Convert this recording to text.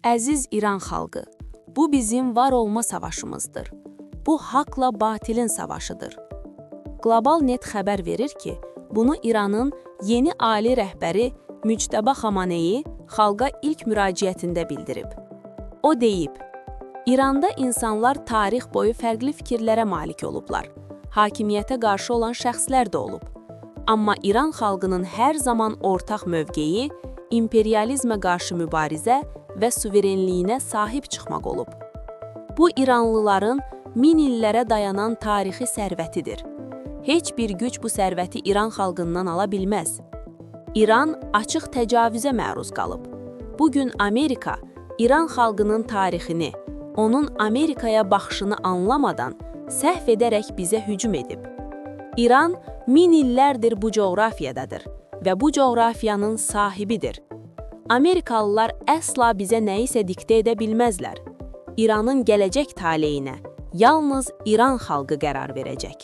Əziz İran xalqı, bu bizim var olma savaşımızdır. Bu haqla batilin savaşıdır. Global Net xəbər verir ki, bunu İranın yeni ali rəhbəri Müctəba Xamenei xalqa ilk müraciətində bildirib. O deyib, İranda insanlar tarix boyu fərqli fikirlərə malik olublar. Hakimiyyətə qarşı olan şəxslər də olub. Amma İran xalqının hər zaman ortaq mövqeyi imperializmə qarşı mübarizə və suverenliyinə sahib çıxmaq olub. Bu İranlıların min illərə dayanan tarixi sərvətidir. Heç bir güc bu sərvəti İran xalqından ala bilməz. İran açıq təcavüzə məruz qalıb. Bugün Amerika İran xalqının tarixini, onun Amerikaya baxışını anlamadan səhv edərək bizə hücum edib. İran min illərdir bu coğrafiyadadır və bu coğrafiyanın sahibidir. Amerikalılar əsla bizə nəyisə diktə edə bilməzlər. İranın gələcək taleyinə yalnız İran xalqı qərar verəcək.